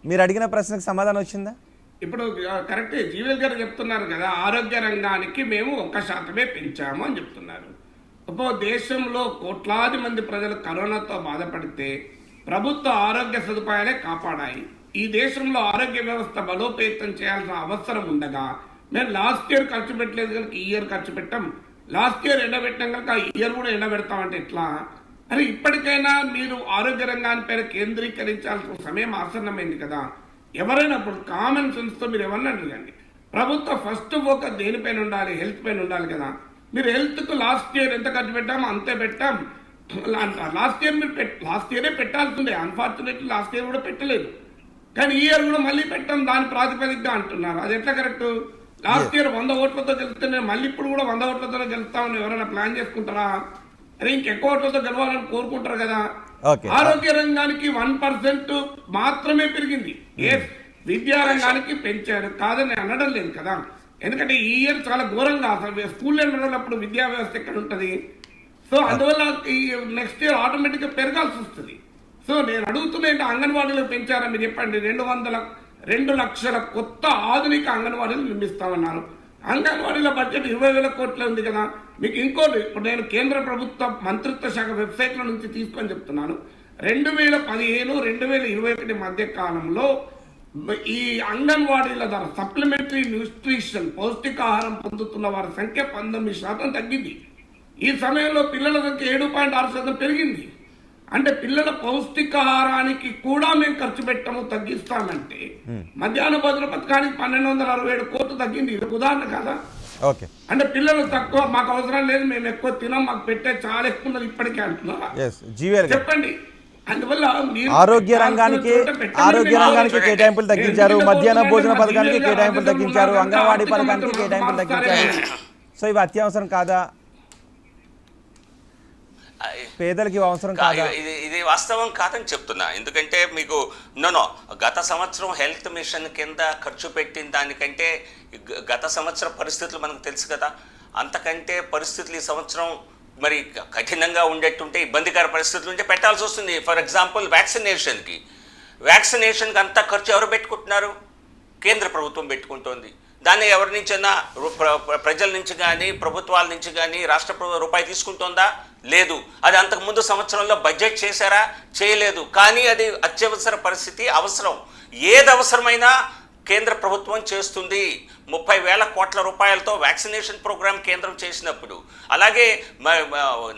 మీరు అడిగిన ప్రశ్నకు సమాధానం వచ్చిందా? ఇప్పుడు కరెక్టే జీవీఎల్ గారు చెప్తున్నారు కదా, ఆరోగ్య రంగానికి మేము 1% పెంచాము అని చెప్తున్నారు. ఇప్పుడు దేశంలో కోట్లాది మంది ప్రజలు కరోనాతో బాధపడితే ప్రభుత్వ ఆరోగ్య సదుపాయాలే కాపాడాయి. ఈ దేశంలో ఆరోగ్య వ్యవస్థ బలోపేతం చేయాల్సిన అవసరం ఉండగా మేము లాస్ట్ ఇయర్ ఖర్చు పెట్టలేదు కనుక ఈ ఇయర్ ఖర్చు పెట్టాం, లాస్ట్ ఇయర్ ఎండబెట్టాం కనుక ఈ ఇయర్ కూడా ఎండబెడతామంటే ఎట్లా? అని ఇప్పటికైనా మీరు ఆరోగ్య రంగాన్ని పైన కేంద్రీకరించాల్సిన సమయం ఆసన్నమైంది కదా. ఎవరైనా ఇప్పుడు కామన్ సెన్స్తో మీరు ఎవరిని అడగండి, ప్రభుత్వ ఫస్ట్ ఫోకస్ దేనిపైన ఉండాలి? హెల్త్ పైన ఉండాలి కదా. మీరు హెల్త్కు లాస్ట్ ఇయర్ ఎంత ఖర్చు పెట్టామో అంతే పెట్టాం. లాస్ట్ ఇయర్ మీరు లాస్ట్ ఇయరే పెట్టాల్సిందే, అన్ఫార్చునేట్లీ లాస్ట్ ఇయర్ కూడా పెట్టలేదు, కానీ ఈ ఇయర్ కూడా మళ్ళీ పెట్టాం దాని ప్రాతిపదికగా అంటున్నారు. అది ఎట్లా కరెక్ట్? లాస్ట్ ఇయర్ 100 ఓట్లతో గెలుస్తుంటే మళ్ళీ ఇప్పుడు కూడా 100 ఓట్లతో గెలుస్తామని ఎవరైనా ప్లాన్ చేసుకుంటారా? అదే ఇంకెక్కువ ఓట్లతో గెలవాలని కోరుకుంటారు కదా. ఆరోగ్య రంగానికి 1% మాత్రమే పెరిగింది. విద్యా రంగానికి పెంచారు కాదని అనడం లేదు కదా. ఎందుకంటే ఈ ఇయర్ చాలా ఘోరంగా అసలు స్కూల్లో నడవనప్పుడు విద్యా వ్యవస్థ ఎక్కడ ఉంటుంది? సో అందువల్ల ఈ నెక్స్ట్ ఇయర్ ఆటోమేటిక్గా పెరగాల్సి వస్తుంది. సో నేను అడుగుతున్నా ఏంటి, అంగన్వాడీలు పెంచారా? మీరు చెప్పండి. 2 లక్షల కొత్త ఆధునిక అంగన్వాడీలు నిర్మిస్తామన్నారు. అంగన్వాడీల బడ్జెట్ 20,000 కోట్లే ఉంది కదా. మీకు ఇంకోటి, ఇప్పుడు నేను కేంద్ర ప్రభుత్వ మంత్రిత్వ శాఖ వెబ్సైట్ల నుంచి తీసుకొని చెప్తున్నాను. 2015-2021 మధ్య కాలంలో ఈ అంగన్వాడీల ధర సప్లిమెంటరీ న్యూట్రిషన్ పౌష్టికాహారం పొందుతున్న వారి సంఖ్య 19% తగ్గింది. ఈ సమయంలో పిల్లల సంఖ్య 7.6% పెరిగింది. అంటే పిల్లల పౌష్టికాహారానికి కూడా మేము ఖర్చు పెట్టాము, తగ్గిస్తామంటే మధ్యాహ్న భోజన పథకానికి 1,267 కోట్లు తగ్గింది. ఇది ఉదాహరణ కదా. అంటే పిల్లలు తక్కువ, మాకు అవసరం లేదు, మేము ఎక్కువ తినాం, మాకు పెట్టే చాలా ఎక్కువ ఉన్నది ఇప్పటికే అంటున్నారా? చెప్పండి. అందువల్ల ఆరోగ్య రంగానికి కేటాయింపులు తగ్గించారు, మధ్యాహ్న భోజన పథకానికి కేటాయింపులు తగ్గించారు, అంగన్వాడీ పథకానికి కేటాయింపులు తగ్గించారు. సో ఇవి అత్యవసరం కాదా? పేదలకి అవసరం కాదా? ఇది వాస్తవం కాదని చెప్తున్నా. ఎందుకంటే మీకు గత సంవత్సరం హెల్త్ మిషన్ కింద ఖర్చు పెట్టిన దానికంటే గత సంవత్సరం పరిస్థితులు మనకు తెలుసు కదా. అంతకంటే పరిస్థితులు ఈ సంవత్సరం మరి కఠినంగా ఉండేట్టుంటే, ఇబ్బందికర పరిస్థితులు ఉంటే పెట్టాల్సి వస్తుంది. ఫర్ ఎగ్జాంపుల్ వ్యాక్సినేషన్కి అంతా ఖర్చు ఎవరు పెట్టుకుంటున్నారు? కేంద్ర ప్రభుత్వం పెట్టుకుంటోంది. దాన్ని ఎవరి నుంచైనా ప్రజల నుంచి కానీ ప్రభుత్వాల నుంచి కానీ రాష్ట్ర రూపాయి తీసుకుంటుందా? లేదు. అది అంతకుముందు సంవత్సరంలో బడ్జెట్ చేశారా? చేయలేదు. కానీ అది అత్యవసర పరిస్థితి, అవసరం. ఏది అవసరమైనా కేంద్ర ప్రభుత్వం చేస్తుంది. 30,000 కోట్ల రూపాయలతో వ్యాక్సినేషన్ ప్రోగ్రామ్ కేంద్రం చేసినప్పుడు, అలాగే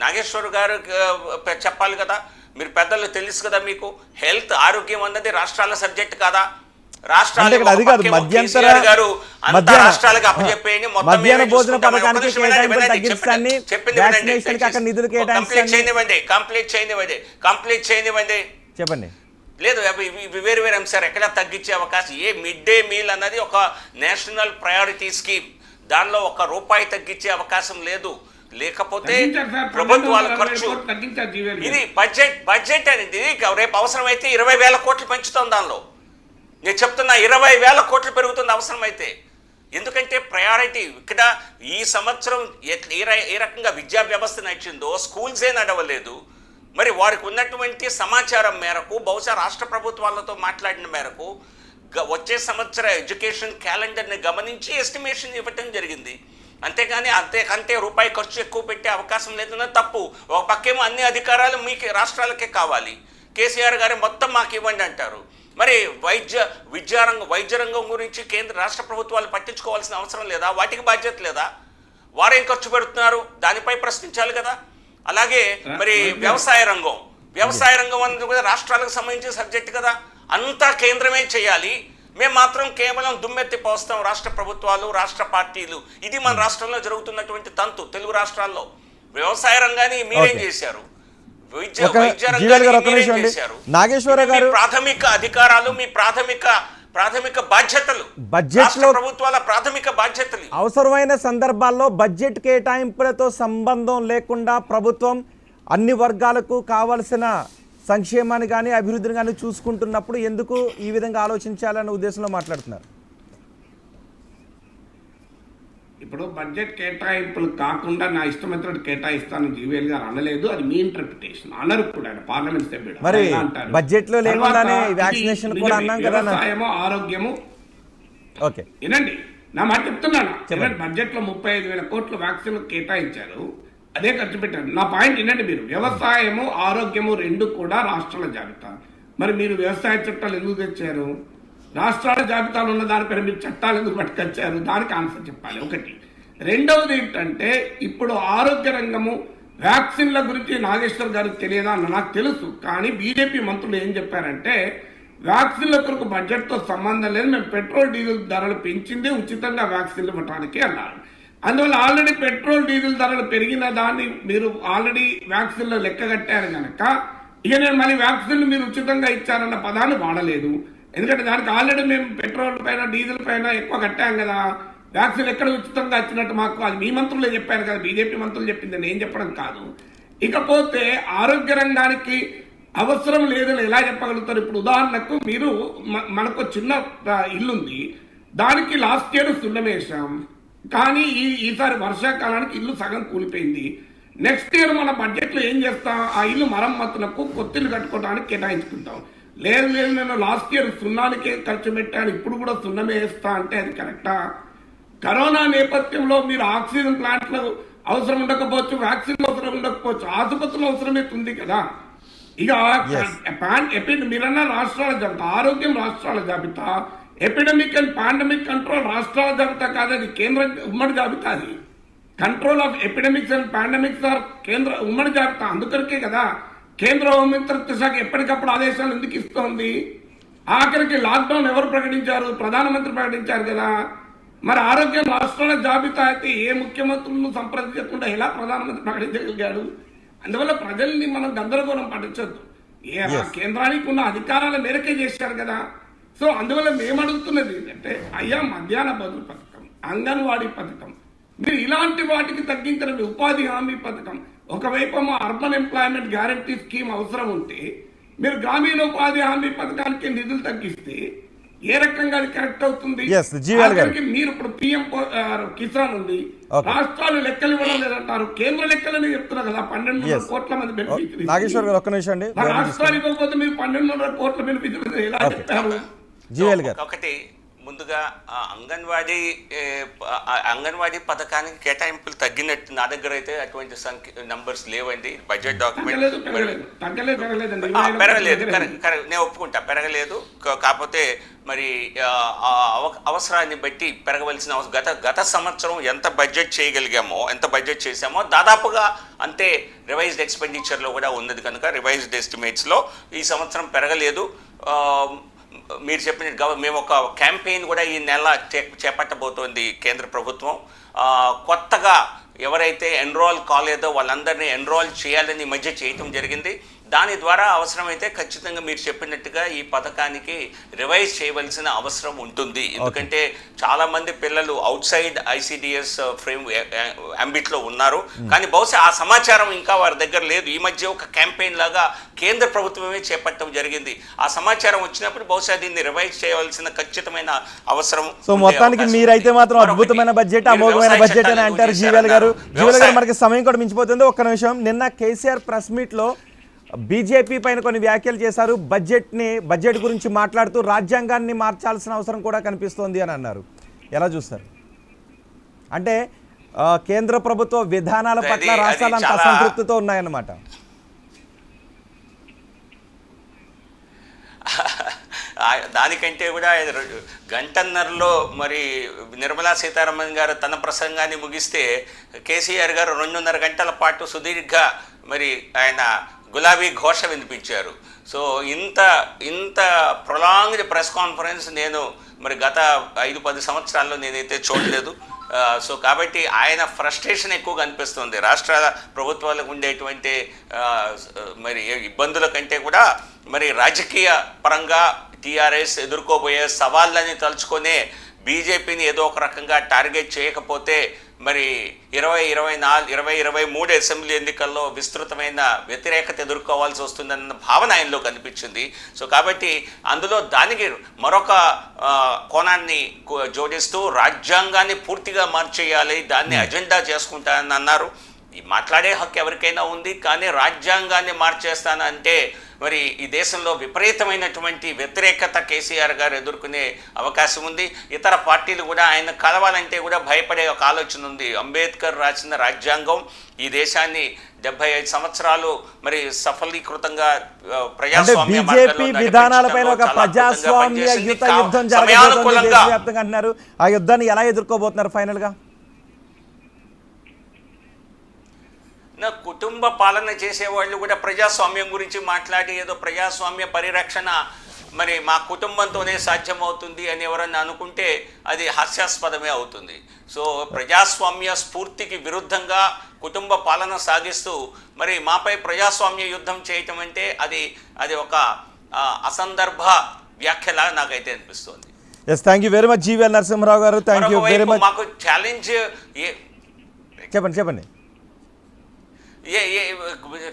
నాగేశ్వర్ గారు చెప్పాలి కదా, మీరు పెద్దలు తెలుసు కదా మీకు, హెల్త్ ఆరోగ్యం అన్నది రాష్ట్రాల సబ్జెక్ట్ కాదా? మధ్యాహ్న భోజన పథకానికి కేటాయింపులు తగ్గించడాన్ని, వ్యాక్సినేషన్కి అక్కడ నిధులు కంప్లీట్ చేయనివ్వండి. చెప్పండి. లేదు, వేరు వేరు అంశాలు ఎక్కడ తగ్గించే అవకాశం? మిడ్ డే మీల్ అన్నది ఒక నేషనల్ ప్రయారిటీ స్కీమ్, దానిలో ₹1 తగ్గించే అవకాశం లేదు. లేకపోతే ప్రభుత్వాల ఖర్చు, ఇది బడ్జెట్ అనేది రేపు అవసరమైతే 20,000 కోట్లు పెంచుతాం. దానిలో నేను చెప్తున్నా 20,000 కోట్లు పెరుగుతుంది అవసరమైతే. ఎందుకంటే ప్రయారిటీ ఇక్కడ ఈ సంవత్సరం ఏ రకంగా విద్యా వ్యవస్థ నడిచిందో స్కూల్సే నడవలేదు. మరి వారికి ఉన్నటువంటి సమాచారం మేరకు, బహుశా రాష్ట్ర ప్రభుత్వాలతో మాట్లాడిన మేరకు వచ్చే సంవత్సర ఎడ్యుకేషన్ క్యాలెండర్ని గమనించి ఎస్టిమేషన్ ఇవ్వటం జరిగింది. అంతేగాని అంతేకంటే ₹1 ఖర్చు ఎక్కువ పెట్టే అవకాశం లేదన్న తప్పు. ఒక పక్కేమో అన్ని అధికారాలు మీకు రాష్ట్రాలకే కావాలి, కేసీఆర్ గారు మొత్తం మాకు ఇవ్వండి అంటారు. మరి వైద్య రంగం గురించి కేంద్ర రాష్ట్ర ప్రభుత్వాలు పట్టించుకోవాల్సిన అవసరం లేదా? వాటికి బాధ్యత లేదా? వారేం ఖర్చు పెడుతున్నారు దానిపై ప్రశ్నించాలి కదా. అలాగే మరి వ్యవసాయ రంగం అన్నది కూడా రాష్ట్రాలకు సంబంధించిన సబ్జెక్ట్ కదా. అంతా కేంద్రమే చేయాలి. మేము మాత్రం కేవలం దుమ్మెత్తి పోస్తాం రాష్ట్ర ప్రభుత్వాలు, రాష్ట్ర పార్టీలు. ఇది మన రాష్ట్రంలో జరుగుతున్నటువంటి తంతు. తెలుగు రాష్ట్రాల్లో వ్యవసాయ రంగాన్ని మీరేం చేశారు, వైద్య రంగాన్ని మీరేం చేశారు, నాగేశ్వర గారు ప్రాథమిక అధికారాలు, మీ ప్రాథమిక బాధ్యతలు, బడ్జెట్ లో ప్రభుత్వాల ప్రాథమిక బాధ్యతలు. అవసరమైన సందర్భాల్లో బడ్జెట్ కేటాయింపులతో సంబంధం లేకుండా ప్రభుత్వం అన్ని వర్గాలకు కావలసిన సంక్షేమాన్ని కానీ అభివృద్ధిని కానీ చూసుకుంటున్నప్పుడు ఎందుకు ఈ విధంగా ఆలోచించాలన్న ఉద్దేశంలో మాట్లాడుతున్నారు? ఇప్పుడు బడ్జెట్ కేటాయింపులు కాకుండా నా ఇష్టమైనటువంటి కేటాయిస్తాను జీవీఎల్ గారు అనలేదు. అది మీ ఇంటర్ప్రిటేషన్. అనరు కూడా పార్లమెంట్ సభ్యుడు. మరి బడ్జెట్ లో లేకుండానే వ్యాక్సినేషన్ కూడా అన్నాం కదా. వ్యవసాయము, ఆరోగ్యము. ఓకే, వినండి, నా మాట చెప్తున్నాను. బడ్జెట్ లో 35,000 కోట్లు వ్యాక్సిన్ కేటాయించారు, అదే ఖర్చు పెట్టారు. నా పాయింట్ వినండి మీరు. వ్యవసాయము, ఆరోగ్యము రెండు కూడా రాష్ట్రాల జాబితా. మరి మీరు వ్యవసాయ చట్టాలు ఎందుకు తెచ్చారు? రాష్ట్రాల జాబితాలో ఉన్న దానిపైన మీరు చట్టాలు ఎందుకు పట్టుకొచ్చారు? దానికి ఆన్సర్ చెప్పాలి. ఒకటి. రెండవది ఏంటంటే, ఇప్పుడు ఆరోగ్య రంగము వ్యాక్సిన్ల గురించి నాగేశ్వర్ గారికి తెలియదా అన్న నాకు తెలుసు. కానీ బీజేపీ మంత్రులు ఏం చెప్పారంటే, వ్యాక్సిన్ల కొరకు బడ్జెట్తో సంబంధం లేదు, మేము పెట్రోల్ డీజిల్ ధరలు పెంచిందే ఉచితంగా వ్యాక్సిన్లు ఇవ్వడానికి అన్నారు. అందువల్ల ఆల్రెడీ పెట్రోల్ డీజిల్ ధరలు పెరిగిన దాన్ని మీరు ఆల్రెడీ వ్యాక్సిన్లో లెక్క కట్టారు కనుక ఇక నేను మళ్ళీ వ్యాక్సిన్లు మీరు ఉచితంగా ఇచ్చారన్న పదాన్ని వాడలేదు. ఎందుకంటే దానికి ఆల్రెడీ మేము పెట్రోల్ పైన, డీజిల్ పైన ఎక్కువ కట్టాం కదా. వ్యాక్సిన్ ఎక్కడ ఉచితంగా వచ్చినట్టు మాకు అది మీ మంత్రులే చెప్పారు కదా, బీజేపీ మంత్రులు చెప్పింది, నేను చెప్పడం కాదు. ఇకపోతే ఆరోగ్య రంగానికి అవసరం లేదని ఎలా చెప్పగలుగుతారు? ఇప్పుడు ఉదాహరణకు మీరు మనకు చిన్న ఇల్లుంది, దానికి లాస్ట్ ఇయర్ సున్నమేశాం, కానీ ఈసారి వర్షాకాలానికి ఇల్లు సగం కూలిపోయింది. నెక్స్ట్ ఇయర్ మన బడ్జెట్లో ఏం చేస్తాం? ఆ ఇల్లు మరమ్మతులకు, కొత్తిల్లు కట్టుకోవడానికి కేటాయించుకుంటాం. లేదు నేను లాస్ట్ ఇయర్ సున్నానికే ఖర్చు పెట్టాను, ఇప్పుడు కూడా సున్నమే వేస్తా అంటే అది కరెక్టా? కరోనా నేపథ్యంలో మీరు ఆక్సిజన్ ప్లాంట్లు అవసరం ఉండకపోవచ్చు, వ్యాక్సిన్ అవసరం ఉండకపోవచ్చు, ఆసుపత్రులు అవసరమైతుంది కదా. ఇక మీరన్నా రాష్ట్రాల జాబితా, ఆరోగ్యం రాష్ట్రాల జాబితా, ఎపిడమిక్ అండ్ పాండమిక్ కంట్రోల్ రాష్ట్రాల జాబితా కాదు, అది కేంద్ర ఉమ్మడి జాబితా. అది control of epidemics and pandemics are కేంద్ర ఉమ్మడి జాబితా. అందుకరికే కదా కేంద్ర హోంమంత్రిత్వ శాఖ ఎప్పటికప్పుడు ఆదేశాలు ఎందుకు ఇస్తోంది? ఆఖరికి లాక్డౌన్ ఎవరు ప్రకటించారు? ప్రధానమంత్రి ప్రకటించారు కదా. మరి ఆరోగ్యం రాష్ట్రాల జాబితా అయితే ఏ ముఖ్యమంత్రులను సంప్రదించకుండా ఎలా ప్రధానమంత్రి ప్రకటించగలిగాడు? అందువల్ల ప్రజల్ని మనం గందరగోళం పట్టించొద్దు. కేంద్రానికి ఉన్న అధికారాల మేరకే చేశారు కదా. సో అందువల్ల మేము అడుగుతున్నది ఏంటంటే, అయ్యా మధ్యాహ్న భోజన పథకం, అంగన్వాడీ పథకం, మీరు ఇలాంటి వాటికి తగ్గించిన ఉపాధి హామీ పథకం, ఒకవైపు అర్బన్ ఎంప్లాయ్మెంట్ గ్యారంటీ స్కీమ్ అవసరం ఉంటే మీరు గ్రామీణ ఉపాధి హామీ పథకానికి నిధులు తగ్గిస్తే ఏ రకంగా అది కరెక్ట్ అవుతుంది? మీరు ఇప్పుడు పిఎం కిసాన్ ఉంది, రాష్ట్రాలు లెక్కలు ఇవ్వడం లేదంటారు, కేంద్ర లెక్కలని చెప్తున్నారు కదా. 1200 కోట్ల మంది బెనిఫిట్, రాష్ట్రాలు ఇవ్వకపోతే మీరు 1200 కోట్ల బెనిఫిట్ ఎలా చెప్తారు? ఒకటి ముందుగా అంగన్వాడీ పథకానికి కేటాయింపులు తగ్గినట్టు నా దగ్గర అయితే అటువంటి నంబర్స్ లేవండి. బడ్జెట్ డాక్యుమెంట్ పెరగలేదు, నేను ఒప్పుకుంటా, పెరగలేదు. కాకపోతే మరి అవసరాన్ని బట్టి పెరగవలసిన గత సంవత్సరం ఎంత బడ్జెట్ చేయగలిగామో, ఎంత బడ్జెట్ చేశామో దాదాపుగా అంతే రివైజ్డ్ ఎక్స్పెండిచర్లో కూడా ఉన్నది కనుక రివైజ్డ్ ఎస్టిమేట్స్లో ఈ సంవత్సరం పెరగలేదు. మీరు చెప్పిన మేము ఒక క్యాంపెయిన్ కూడా ఈ నెల చేపట్టబోతోంది కేంద్ర ప్రభుత్వం. కొత్తగా ఎవరైతే ఎన్రోల్ కాలేదో వాళ్ళందరినీ ఎన్రోల్ చేయాలని మధ్య చేయటం జరిగింది. దాని ద్వారా అవసరమైతే ఖచ్చితంగా మీరు చెప్పినట్టుగా ఈ పథకానికి రివైజ్ చేయవలసిన అవసరం ఉంటుంది. ఎందుకంటే చాలామంది పిల్లలు అవుట్ సైడ్ ఐసిడిఎస్ ఫ్రేమ్ అంబిట్లో ఉన్నారు, కానీ బహుశా ఆ సమాచారం ఇంకా వారి దగ్గర లేదు. ఈ మధ్య ఒక క్యాంపెయిన్ లాగా కేంద్ర ప్రభుత్వమే చేపట్టడం జరిగింది. ఆ సమాచారం వచ్చినప్పుడు బహుశా దీన్ని రివైజ్ చేయవలసిన ఖచ్చితమైన అవసరం. సో మొత్తానికి మీరైతే మాత్రం అద్భుతమైన బడ్జెట్, అమోఘమైన బడ్జెట్ అని అంటారు జీవీఎల్ గారు. మనకి సమయం కూడా మించిపోతుంది. ఒక్క నిమిషం, నిన్న కేసీఆర్ ప్రెస్ మీట్లో బీజేపీ పైన కొన్ని వ్యాఖ్యలు చేశారు. బడ్జెట్ గురించి మాట్లాడుతూ రాజ్యాంగాన్ని మార్చాల్సిన అవసరం కూడా కనిపిస్తోంది అని అన్నారు. ఎలా చూస్తారు? అంటే కేంద్ర ప్రభుత్వ విధానాల పట్ల రాష్ట్రాలు అంత అసంతృప్తితో ఉన్నాయన్నమాట. దానికంటే కూడా గంటన్నరలో మరి నిర్మలా సీతారామన్ గారు తన ప్రసంగాన్ని ముగిస్తే కేసీఆర్ గారు 2.5 గంటల పాటు సుదీర్ఘ మరి ఆయన గులాబీ ఘోష వినిపించారు. సో ఇంత ఇంత ప్రొలాంగ్డ్ ప్రెస్ కాన్ఫరెన్స్ నేను మరి గత 5-10 సంవత్సరాల్లో నేనైతే చూడలేదు. సో కాబట్టి ఆయన ఫ్రస్ట్రేషన్ ఎక్కువగా అనిపిస్తుంది. రాష్ట్ర ప్రభుత్వాలకు ఉండేటువంటి మరి ఇబ్బందుల కంటే కూడా మరి రాజకీయ పరంగా టీఆర్ఎస్ ఎదుర్కోబోయే సవాళ్ళని తలుచుకొనే బీజేపీని ఏదో ఒక రకంగా టార్గెట్ చేయకపోతే మరి 2023 అసెంబ్లీ ఎన్నికల్లో విస్తృతమైన వ్యతిరేకత ఎదుర్కోవాల్సి వస్తుందన్న భావన ఆయనలో కనిపించింది. సో కాబట్టి అందులో దానికి మరొక కోణాన్ని జోడిస్తూ రాజ్యాంగాన్ని పూర్తిగా మార్చేయాలి, దాన్ని అజెండా చేసుకుంటానని అన్నారు. ఈ మాట్లాడే హక్కు ఎవరికైనా ఉంది, కానీ రాజ్యాంగాన్ని మార్చేస్తానంటే మరి ఈ దేశంలో విపరీతమైనటువంటి వ్యతిరేకత కేసీఆర్ గారు ఎదుర్కొనే అవకాశం ఉంది. ఇతర పార్టీలు కూడా ఆయన కలవాలంటే కూడా భయపడే ఒక ఆలోచన ఉంది. అంబేద్కర్ రాసిన రాజ్యాంగం ఈ దేశాన్ని 75 సంవత్సరాలు మరి సఫలీకృతంగా ప్రజాస్వామ్య బీజేపీ విధానాలపైన ఒక ప్రజాస్వామ్య యుద్ధం జరగబోతోంది దేశవ్యాప్తంగా అంటున్నారు. ఆ యుద్ధాన్ని ఎలా ఎదుర్కోబోతున్నారు ఫైనల్ గా? కుటుంబ పాలన చేసేవాళ్ళు కూడా ప్రజాస్వామ్యం గురించి మాట్లాడి ఏదో ప్రజాస్వామ్య పరిరక్షణ మరి మా కుటుంబంతోనే సాధ్యమవుతుంది అని ఎవరన్నా అనుకుంటే అది హాస్యాస్పదమే అవుతుంది. సో ప్రజాస్వామ్య స్ఫూర్తికి విరుద్ధంగా కుటుంబ పాలన సాగిస్తూ మరి మాపై ప్రజాస్వామ్య యుద్ధం చేయటం అంటే అది ఒక అసందర్భ వ్యాఖ్యలా నాకైతే అనిపిస్తుంది. Yes, thank you very much GVL Narasimha Rao గారు. Thank you very much. మాకు ఛాలెంజ్ చెప్పండి.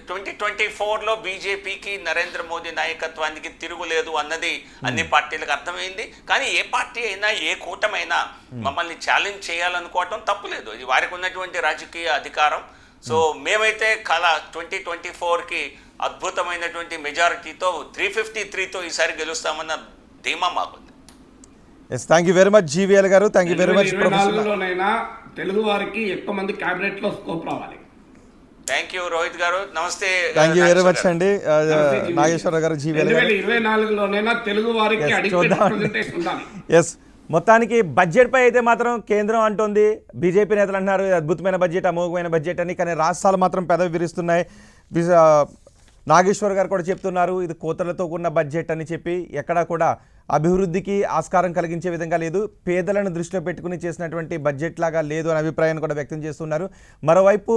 2024లో బీజేపీకి నరేంద్ర మోదీ నాయకత్వానికి తిరుగులేదు అన్నది అన్ని పార్టీలకు అర్థమైంది. కానీ ఏ పార్టీ అయినా ఏ కూటమైనా మమ్మల్ని ఛాలెంజ్ చేయాలనుకోవటం తప్పులేదు, ఇది వారికి ఉన్నటువంటి రాజకీయ అధికారం. సో మేమైతే 2024కి అద్భుతమైనటువంటి మెజారిటీతో 353తో ఈసారి గెలుస్తామన్న ధీమా మాకుంది. Yes, thank you very much GVL గారు. Thank you very much. 2024లోనైనా తెలుగు వారికి ఎక్కువ మంది క్యాబినెట్ లో స్కోప్ రావాలి. థ్యాంక్ యూ రోహిత్ గారు. నమస్తే. థ్యాంక్ యూ వెరీ మచ్ అండి నాగేశ్వరరావు గారు, జీవీఎల్ గారు. 2024లోనైనా తెలుగు వారికి ఎస్, మొత్తానికి బడ్జెట్ పై అయితే మాత్రం కేంద్రం అంటుంది, బీజేపీ నేతలు అంటున్నారు అద్భుతమైన బడ్జెట్, అమోఘమైన బడ్జెట్ అని. కానీ రాష్ట్రాలు మాత్రం పెదవి విరుస్తున్నాయి. నాగేశ్వర్ గారు కూడా చెప్తున్నారు ఇది కోతలతో కూడిన బడ్జెట్ అని చెప్పి, ఎక్కడా కూడా అభివృద్ధికి ఆస్కారం కలిగించే విధంగా లేదు, పేదలను దృష్టిలో పెట్టుకుని చేసినటువంటి బడ్జెట్ లాగా లేదు అనే అభిప్రాయాన్ని కూడా వ్యక్తం చేస్తున్నారు. మరోవైపు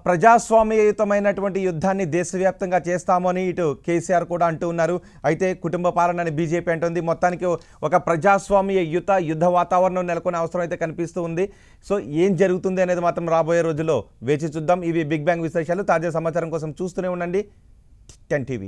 ప్రజాస్వామ్యయుతమైనటువంటి యుద్ధాన్ని దేశవ్యాప్తంగా చేస్తామని ఇటు కేసీఆర్ కూడా అంటూ ఉన్నారు. అయితే కుటుంబ పాలనని బీజేపీ అంటుంది. మొత్తానికి ఒక ప్రజాస్వామ్య యుద్ధ వాతావరణం నెలకొనే అవసరం అయితే కనిపిస్తూ ఉంది. సో ఏం జరుగుతుంది అనేది మాత్రం రాబోయే రోజుల్లో వేచి చూద్దాం. ఇవి బిగ్ బ్యాంగ్ విశేషాలు. తాజా సమాచారం కోసం చూస్తూనే ఉండండి 10 TV.